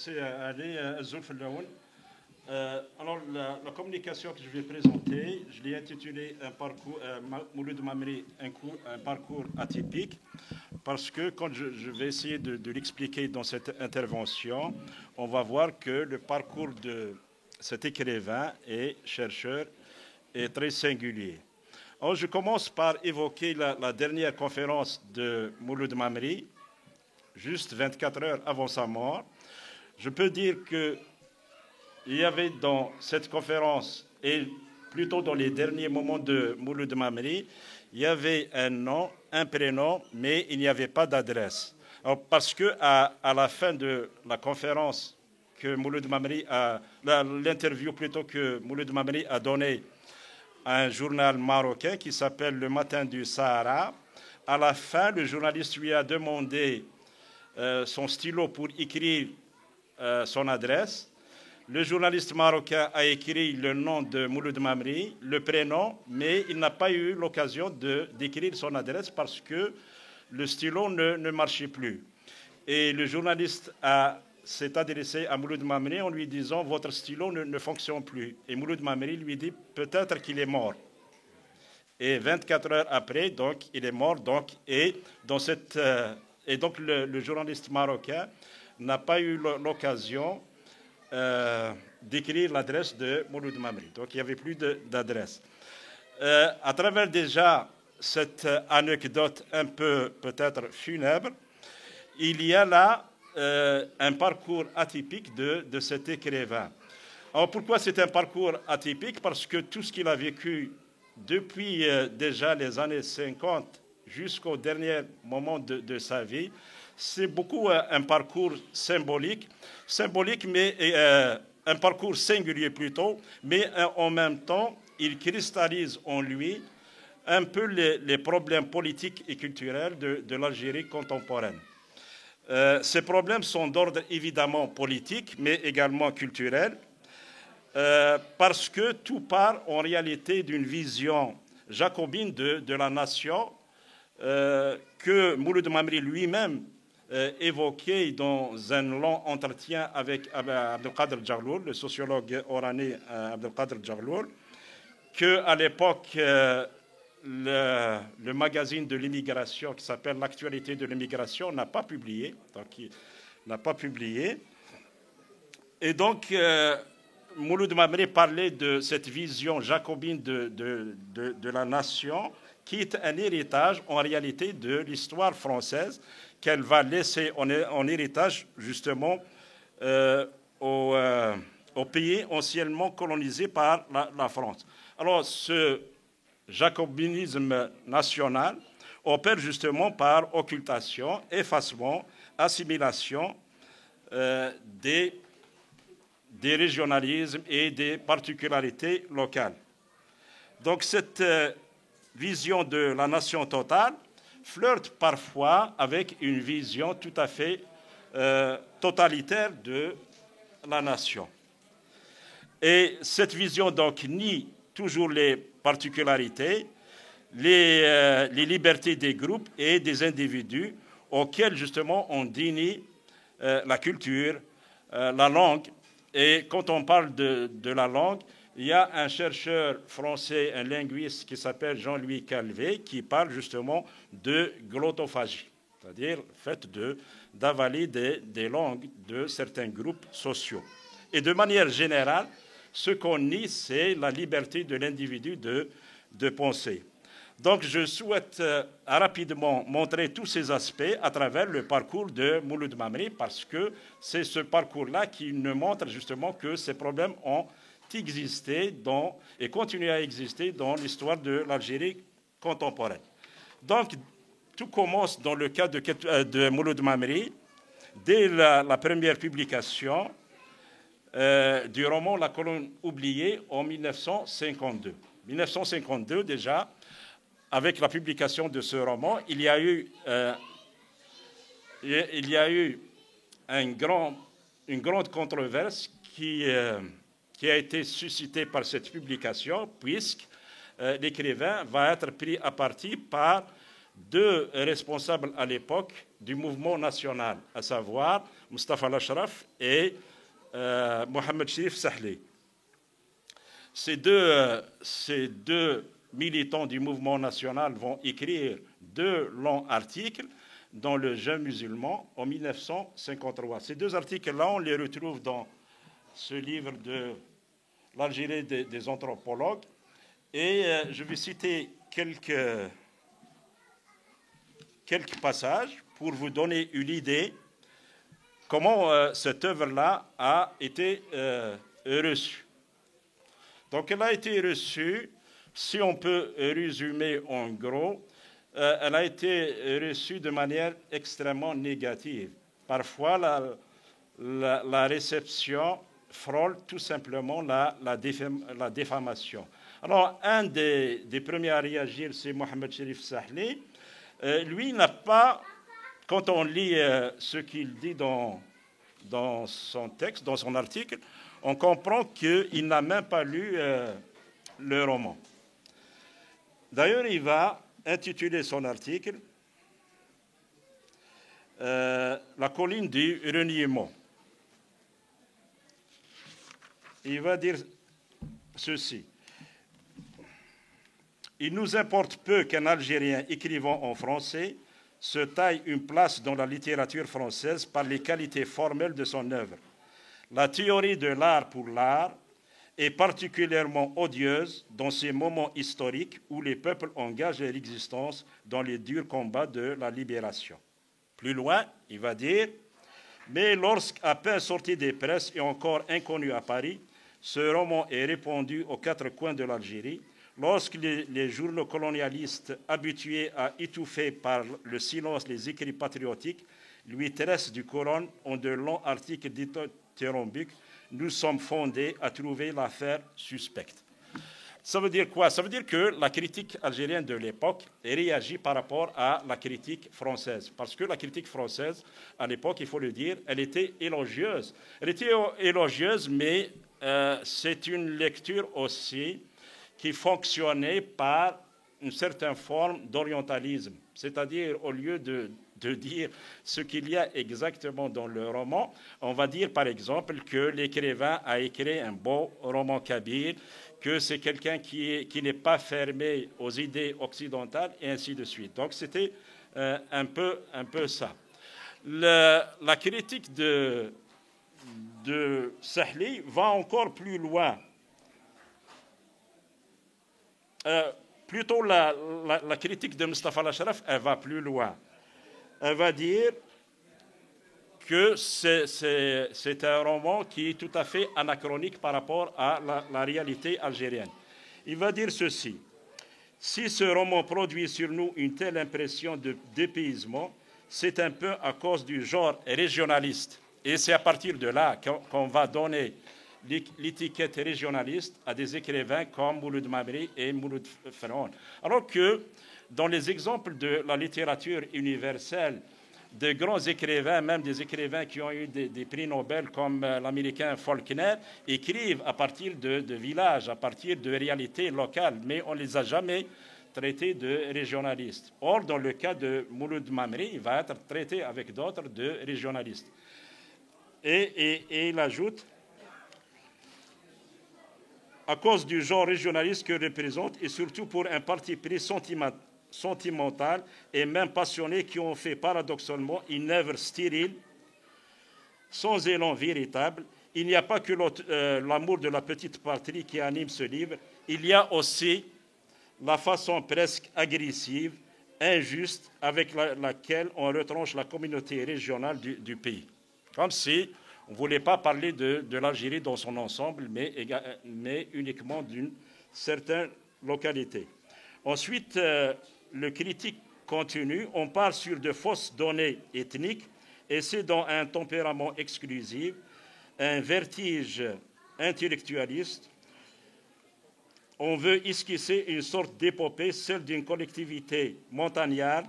C'est Ali Zulf Laoun. Alors, la communication que je vais présenter, je l'ai intitulée un parcours, Mouloud Mamri, un parcours atypique, parce que quand je vais essayer de l'expliquer dans cette intervention, on va voir que le parcours de cet écrivain et chercheur est très singulier. Alors, je commence par évoquer la dernière conférence de Mouloud Mamri, juste 24 heures avant sa mort. Je peux dire qu'il y avait dans cette conférence, et plutôt dans les derniers moments de Mouloud Mamri, il y avait un nom, un prénom, mais il n'y avait pas d'adresse. Parce qu'à la fin de la conférence que Mouloud Mamri l'interview plutôt que Mouloud Mamri a donnée à un journal marocain qui s'appelle Le Matin du Sahara, à la fin, le journaliste lui a demandé son stylo pour écrire son adresse. Le journaliste marocain a écrit le nom de Mouloud Mamri, le prénom, mais il n'a pas eu l'occasion d'écrire son adresse parce que le stylo ne marchait plus. Et le journaliste s'est adressé à Mouloud Mamri en lui disant « Votre stylo ne fonctionne plus ». Et Mouloud Mamri lui dit « Peut-être qu'il est mort ». Et 24 heures après, donc, il est mort. Et donc le journaliste marocain n'a pas eu l'occasion d'écrire l'adresse de Mouloud Mamri. Donc il n'y avait plus d'adresse. À travers déjà cette anecdote un peu peut-être funèbre, il y a là un parcours atypique de cet écrivain. Alors pourquoi c'est un parcours atypique? Parce que tout ce qu'il a vécu depuis déjà les années 50 jusqu'au dernier moment de sa vie, c'est beaucoup un parcours symbolique, mais un parcours singulier plutôt, mais en même temps, il cristallise en lui un peu les problèmes politiques et culturels de l'Algérie contemporaine. Ces problèmes sont d'ordre évidemment politique, mais également culturel, parce que tout part en réalité d'une vision jacobine de la nation que Mouloud Mamri lui-même évoqué dans un long entretien avec Abdelkader Djagloul, le sociologue oranais Abdelkader Djagloul, qu'à l'époque, le magazine de l'immigration qui s'appelle L'actualité de l'immigration n'a pas publié. Donc, il n'a pas publié. Et donc, Mouloud Mamri parlait de cette vision jacobine de la nation qui est un héritage en réalité de l'histoire française qu'elle va laisser en héritage justement aux pays anciennement colonisés par la France. Alors ce jacobinisme national opère justement par occultation, effacement, assimilation des régionalismes et des particularités locales. Donc cette vision de la nation totale flirte parfois avec une vision tout à fait totalitaire de la nation. Et cette vision donc nie toujours les particularités, les libertés des groupes et des individus auxquels justement on dénie la culture, la langue. Et quand on parle de la langue, il y a un chercheur français, un linguiste qui s'appelle Jean-Louis Calvé, qui parle justement de glottophagie, c'est-à-dire le fait d'avaler des langues de certains groupes sociaux. Et de manière générale, ce qu'on nie, c'est la liberté de l'individu de penser. Donc je souhaite rapidement montrer tous ces aspects à travers le parcours de Mouloud Mamri, parce que c'est ce parcours-là qui nous montre justement que ces problèmes ont existé et continuer à exister dans l'histoire de l'Algérie contemporaine. Donc, tout commence dans le cas de Mouloud Mamri, dès la première publication du roman La colonne oubliée en 1952. 1952 déjà, avec la publication de ce roman, il y a eu une grande controverse qui a été suscité par cette publication, puisque l'écrivain va être pris à partie par deux responsables à l'époque du mouvement national, à savoir Mustafa Al-Ashraf et Mohamed Cherif Sahli. Ces deux militants du mouvement national vont écrire 2 longs articles dans le Jeune musulman en 1953. Ces 2 articles-là, on les retrouve dans ce livre de l'Algérie des anthropologues. Et je vais citer quelques passages pour vous donner une idée comment cette œuvre-là a été reçue. Donc elle a été reçue, si on peut résumer en gros, elle a été reçue de manière extrêmement négative. Parfois, la réception frôle tout simplement la défamation. Alors, un des premiers à réagir, c'est Mohamed Cherif Sahli. Lui n'a pas, quand on lit ce qu'il dit dans son texte, dans son article, on comprend qu'il n'a même pas lu le roman. D'ailleurs, il va intituler son article La colline du reniement. Il va dire ceci. Il nous importe peu qu'un Algérien écrivant en français se taille une place dans la littérature française par les qualités formelles de son œuvre. La théorie de l'art pour l'art est particulièrement odieuse dans ces moments historiques où les peuples engagent leur existence dans les durs combats de la libération. Plus loin, il va dire « Mais lorsqu'à peine sorti des presses et encore inconnu à Paris, ce roman est répandu aux 4 coins de l'Algérie, lorsque les journaux colonialistes, habitués à étouffer par le silence les écrits patriotiques, lui tressent du Coran en de longs articles dithyrambiques, nous sommes fondés à trouver l'affaire suspecte. » Ça veut dire quoi? Ça veut dire que la critique algérienne de l'époque réagit par rapport à la critique française. Parce que la critique française, à l'époque, il faut le dire, elle était élogieuse. Elle était élogieuse, mais c'est une lecture aussi qui fonctionnait par une certaine forme d'orientalisme. C'est-à-dire, au lieu de dire ce qu'il y a exactement dans le roman, on va dire par exemple que l'écrivain a écrit un beau roman kabyle, que c'est quelqu'un qui n'est pas fermé aux idées occidentales, et ainsi de suite. Donc c'était un peu ça. La critique de Sahli va encore plus loin. Plutôt la critique de Mustafa Al-Ashraf, elle va plus loin. Elle va dire que c'est un roman qui est tout à fait anachronique par rapport à la réalité algérienne. Il va dire ceci. Si ce roman produit sur nous une telle impression de dépaysement, c'est un peu à cause du genre régionaliste. Et c'est à partir de là qu'on va donner l'étiquette régionaliste à des écrivains comme Mouloud Mamri et Mouloud Ferron. Alors que dans les exemples de la littérature universelle, de grands écrivains, même des écrivains qui ont eu des prix Nobel comme l'américain Faulkner, écrivent à partir de villages, à partir de réalités locales, mais on ne les a jamais traités de régionalistes. Or, dans le cas de Mouloud Mamri, il va être traité avec d'autres de régionalistes. Et il ajoute, à cause du genre régionaliste que représente, et surtout pour un parti pris sentimental et même passionné qui ont fait paradoxalement une œuvre stérile, sans élan véritable. Il n'y a pas que l'amour de la petite patrie qui anime ce livre, il y a aussi la façon presque agressive, injuste, avec laquelle on retranche la communauté régionale du pays. Comme si on ne voulait pas parler de l'Algérie dans son ensemble, mais uniquement d'une certaine localité. Ensuite, le critique continue, on part sur de fausses données ethniques, et c'est dans un tempérament exclusif, un vertige intellectualiste. On veut esquisser une sorte d'épopée, celle d'une collectivité montagnarde,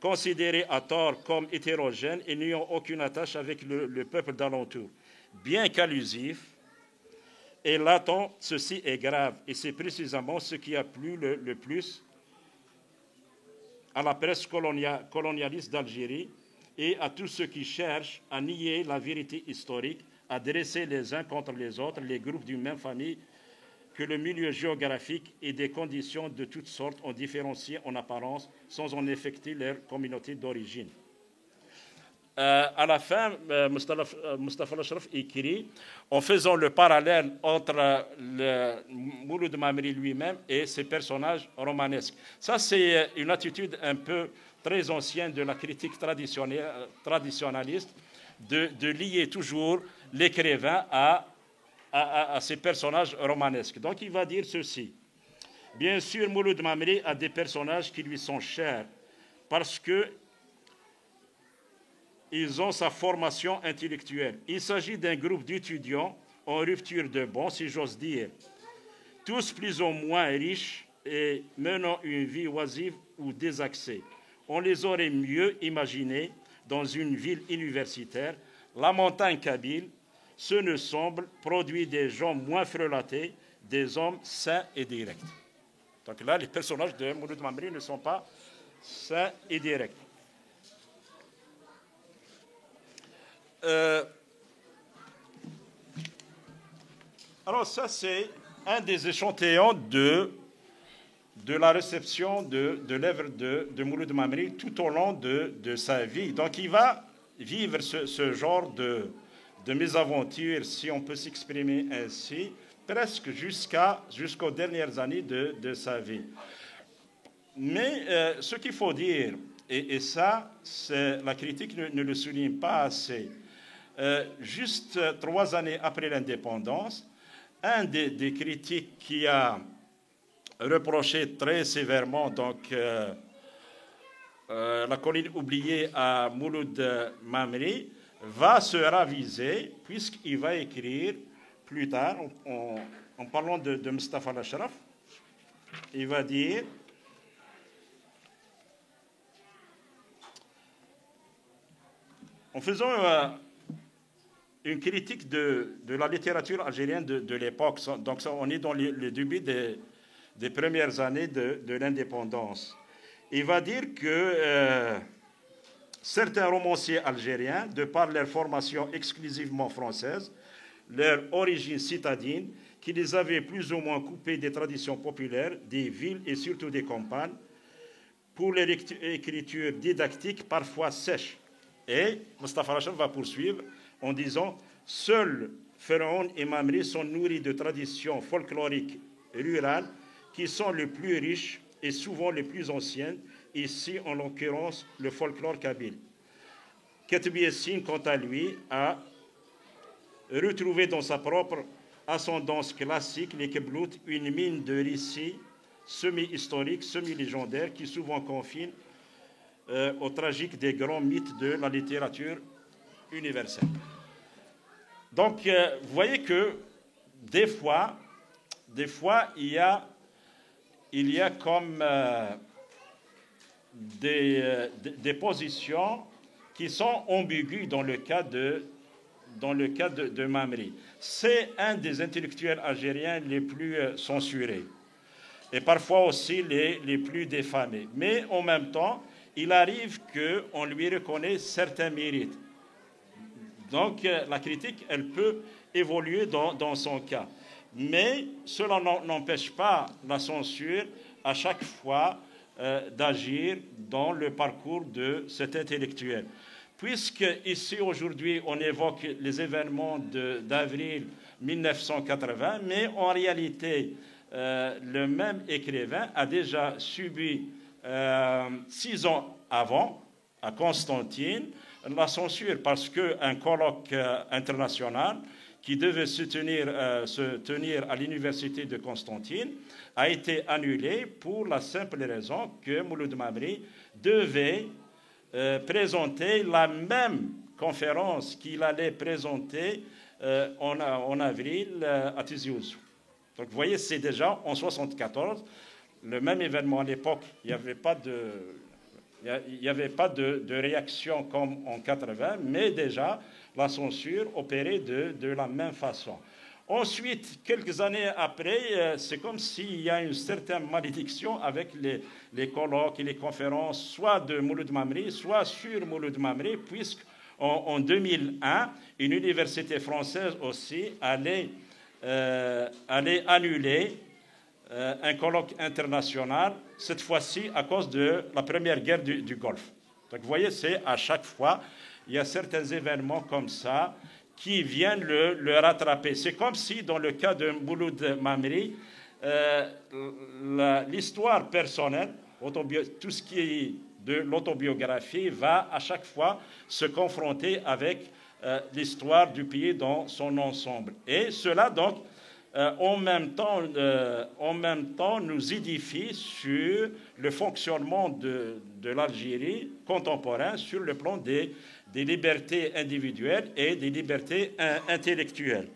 considérée à tort comme hétérogène et n'ayant aucune attache avec le peuple d'alentour. Bien qu'allusif et latent, ceci est grave, et c'est précisément ce qui a plu le plus à la presse colonialiste d'Algérie, et à tous ceux qui cherchent à nier la vérité historique, à dresser les uns contre les autres les groupes d'une même famille que le milieu géographique et des conditions de toutes sortes ont différencié en apparence sans en affecter leur communauté d'origine. À la fin, Mustafa Al-Ashraf écrit en faisant le parallèle entre le Mouloud Mamri lui-même et ses personnages romanesques. Ça, c'est une attitude un peu très ancienne de la critique traditionnaliste de lier toujours l'écrivain à ces personnages romanesques. Donc, il va dire ceci. Bien sûr, Mouloud Mamri a des personnages qui lui sont chers parce que ils ont sa formation intellectuelle. Il s'agit d'un groupe d'étudiants en rupture de banc, si j'ose dire, tous plus ou moins riches et menant une vie oisive ou désaxée. On les aurait mieux imaginés dans une ville universitaire, la montagne kabyle. Ce ne semble produit des gens moins frelatés, des hommes sains et directs. Donc là, les personnages de Mouloud Mamri ne sont pas sains et directs. Alors ça, c'est un des échantillons de la réception de l'œuvre de Mouloud Mamri tout au long de sa vie. Donc il va vivre ce genre de mésaventure, si on peut s'exprimer ainsi, presque jusqu'aux dernières années de sa vie. Mais ce qu'il faut dire, et ça, la critique ne le souligne pas assez, juste 3 années après l'indépendance, un des critiques qui a reproché très sévèrement donc, la colline oubliée à Mouloud Mamri va se raviser puisqu'il va écrire plus tard, en parlant de Mustafa Al-Ashraf, il va dire en faisant une critique de la littérature algérienne de l'époque. Donc ça, on est dans le début des premières années de l'indépendance. Il va dire que certains romanciers algériens, de par leur formation exclusivement française, leur origine citadine, qui les avait plus ou moins coupés des traditions populaires, des villes et surtout des campagnes, pour leur écriture didactique parfois sèche. Et Mustafa Al-Ashraf va poursuivre en disant « Seuls Pharaon et Mamri sont nourris de traditions folkloriques rurales qui sont les plus riches et souvent les plus anciennes, ici en l'occurrence le folklore kabyle. Keteb Yassine, quant à lui, a retrouvé dans sa propre ascendance classique, les Keblout, une mine de récits semi-historiques, semi-légendaires qui souvent confinent au tragique des grands mythes de la littérature universelle. » Donc, vous voyez que des fois, il y a comme des positions qui sont ambiguës dans le cas de Mamri. C'est un des intellectuels algériens les plus censurés et parfois aussi les plus défamés. Mais en même temps, il arrive qu'on lui reconnaisse certains mérites. Donc la critique, elle peut évoluer dans son cas. Mais cela n'empêche pas la censure à chaque fois d'agir dans le parcours de cet intellectuel. Puisque ici, aujourd'hui, on évoque les événements d'avril 1980, mais en réalité, le même écrivain a déjà subi 6 ans avant, à Constantine, la censure parce qu'un colloque international qui devait se tenir à l'université de Constantine a été annulé pour la simple raison que Mouloud Mamri devait présenter la même conférence qu'il allait présenter en avril à Tizi Ouzou. Donc vous voyez, c'est déjà en 1974, le même événement à l'époque, il n'y avait pas de réaction comme en 80, mais déjà la censure opérait de la même façon. Ensuite, quelques années après, c'est comme s'il y a une certaine malédiction avec les colloques et les conférences, soit de Mouloud Mamri, soit sur Mouloud Mamri, puisqu'en 2001, une université française aussi allait annuler un colloque international, cette fois-ci à cause de la première guerre du Golfe. Donc vous voyez, c'est à chaque fois, il y a certains événements comme ça qui viennent le rattraper. C'est comme si, dans le cas de Mouloud Mamri, l'histoire personnelle, tout ce qui est de l'autobiographie, va à chaque fois se confronter avec l'histoire du pays dans son ensemble. Et cela, donc, en même temps, nous édifie sur le fonctionnement de l'Algérie contemporaine sur le plan des libertés individuelles et des libertés intellectuelles.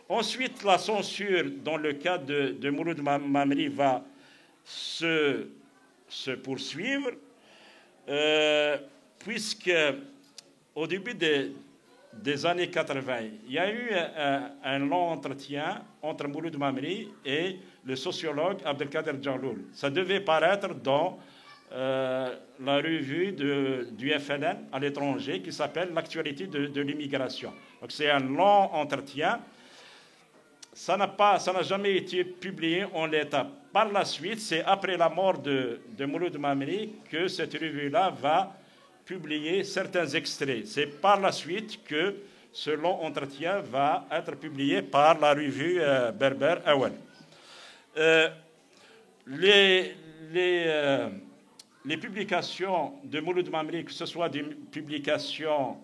Ensuite, la censure, dans le cas de Mouloud Mamri, va se poursuivre, puisque au début des années 80, il y a eu un long entretien entre Mouloud Mamri et le sociologue Abdelkader Djaloul. Ça devait paraître dans la revue du FLN à l'étranger qui s'appelle L'actualité de l'immigration. Donc c'est un long entretien. Ça n'a jamais été publié en l'état. Par la suite, c'est après la mort de Mouloud Mamri que cette revue-là va publier certains extraits. C'est par la suite que ce long entretien va être publié par la revue Berber Awal. Les publications de Mouloud Mamri, que ce soit des publications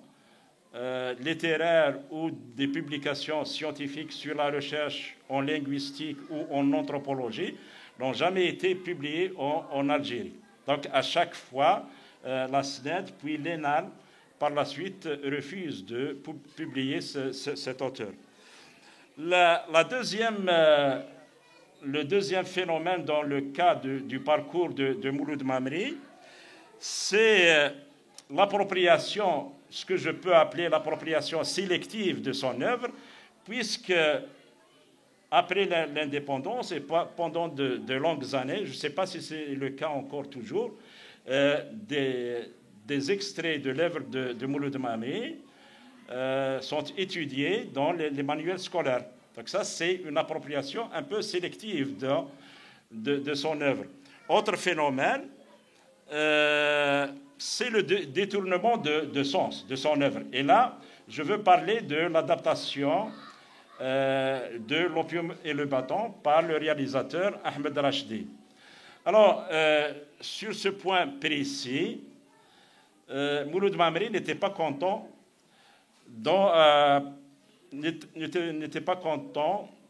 littéraires ou des publications scientifiques sur la recherche en linguistique ou en anthropologie, n'ont jamais été publiées en Algérie. Donc à chaque fois, la SNED puis l'ENAL, par la suite, refusent de publier cet auteur. Le deuxième phénomène dans le cas du parcours de Mouloud Mamri, c'est l'appropriation, ce que je peux appeler l'appropriation sélective de son œuvre, puisque après l'indépendance et pendant de longues années, je ne sais pas si c'est le cas encore toujours, des extraits de l'œuvre de Mouloud Mamri sont étudiés dans les manuels scolaires. Donc ça, c'est une appropriation un peu sélective de son œuvre. Autre phénomène, c'est le détournement de sens de son œuvre. Et là, je veux parler de l'adaptation de L'Opium et le bâton par le réalisateur Ahmed Rachdi. Alors, sur ce point précis, Mouloud Mamri n'était pas content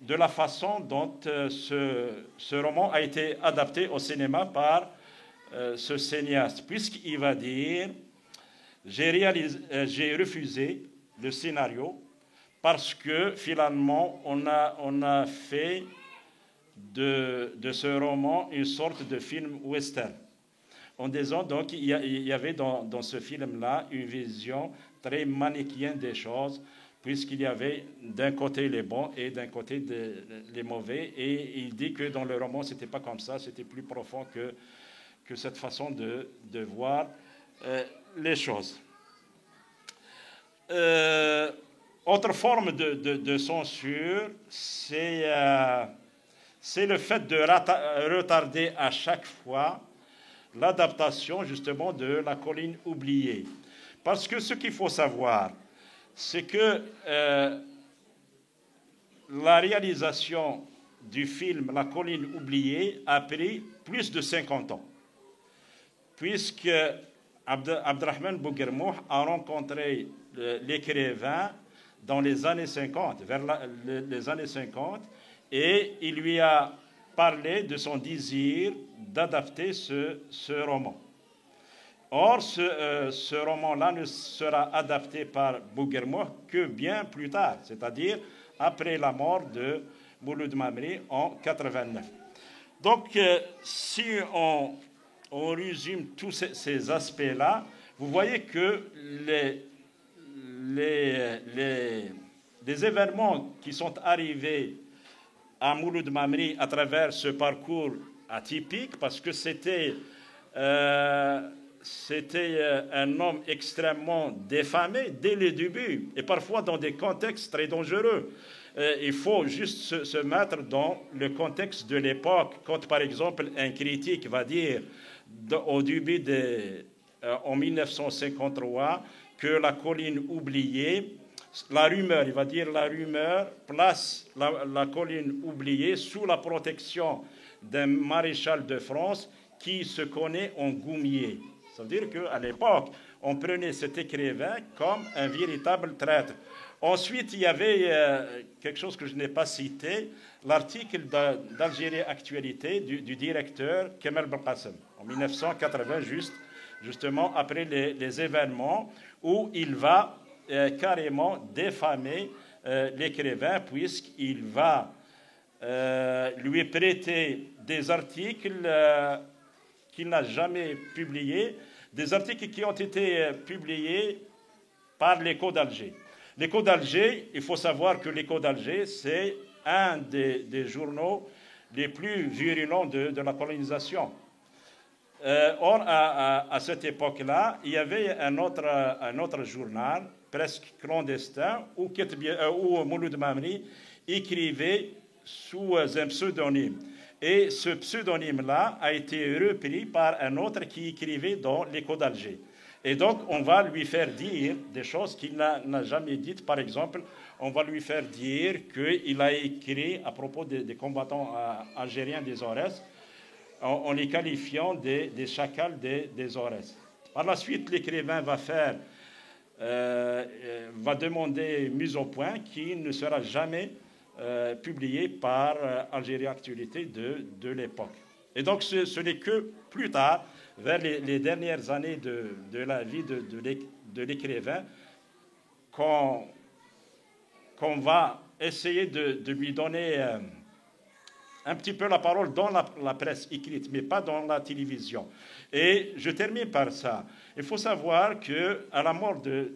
de la façon dont ce roman a été adapté au cinéma par ce cinéaste, puisqu'il va dire « J'ai refusé le scénario parce que finalement on a fait de ce roman une sorte de film western ». En disant donc il y avait dans ce film-là une vision très manichéenne des choses, puisqu'il y avait d'un côté les bons et d'un côté les mauvais. Et il dit que dans le roman, ce n'était pas comme ça, c'était plus profond que cette façon de voir les choses. Autre forme de censure, c'est le fait de retarder à chaque fois l'adaptation justement de La colline oubliée. Parce que ce qu'il faut savoir, c'est que la réalisation du film La colline oubliée a pris plus de 50 ans, puisque Abderrahmane Bouguermouh a rencontré l'écrivain dans les années 50, vers les années 50, et il lui a parlé de son désir d'adapter ce roman. Or, ce roman-là ne sera adapté par Bouguermouh que bien plus tard, c'est-à-dire après la mort de Mouloud Mamri en 89. Donc, si on résume tous ces aspects-là, vous voyez que des événements qui sont arrivés à Mouloud Mamri à travers ce parcours atypique, parce que c'était un homme extrêmement défamé dès le début, et parfois dans des contextes très dangereux. Il faut juste se mettre dans le contexte de l'époque, quand par exemple un critique va dire au début en 1953 que la colline oubliée, la rumeur, il va dire la rumeur, place la colline oubliée sous la protection d'un maréchal de France qui se connaît en goumier. Ça veut dire qu'à l'époque, on prenait cet écrivain comme un véritable traître. Ensuite, il y avait quelque chose que je n'ai pas cité, l'article d'Algérie Actualité du directeur Kemal Belkacem, en 1980, justement après les événements, où il va carrément défamer l'écrivain, puisqu'il va lui prêter des articles qu'il n'a jamais publiés, des articles qui ont été publiés par l'Écho d'Alger. L'Écho d'Alger, il faut savoir que l'Écho d'Alger, c'est un des journaux les plus virulents de la colonisation. Or, à cette époque-là, il y avait un autre journal, presque clandestin, où Mouloud Mamri écrivait sous un pseudonyme. Et ce pseudonyme-là a été repris par un autre qui écrivait dans l'Écho d'Alger. Et donc, on va lui faire dire des choses qu'il n'a jamais dites. Par exemple, on va lui faire dire qu'il a écrit à propos des combattants algériens des Aurès, en les qualifiant des chacals des Aurès. Par la suite, l'écrivain va demander une mise au point qui ne sera jamais publiée par Algérie Actualité de l'époque. Et donc, ce n'est que plus tard, vers les dernières années de la vie de l'écrivain, qu'on va essayer de lui donner un petit peu la parole dans la presse écrite, mais pas dans la télévision. Et je termine par ça. Il faut savoir qu'à la mort de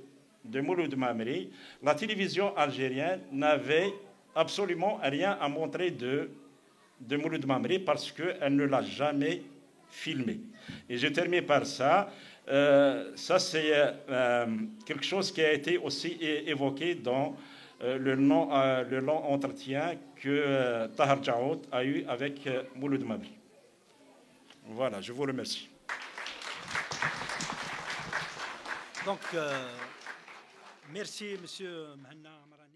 Mouloud Mamri, la télévision algérienne n'avait absolument rien à montrer de Mouloud Mamri parce qu'elle ne l'a jamais filmé. Et je termine par ça. Ça, c'est quelque chose qui a été aussi évoqué dans le long entretien que Tahar Djaoud a eu avec Mouloud Mamri. Voilà, je vous remercie. Donc, merci, Monsieur Mhanna Amrani.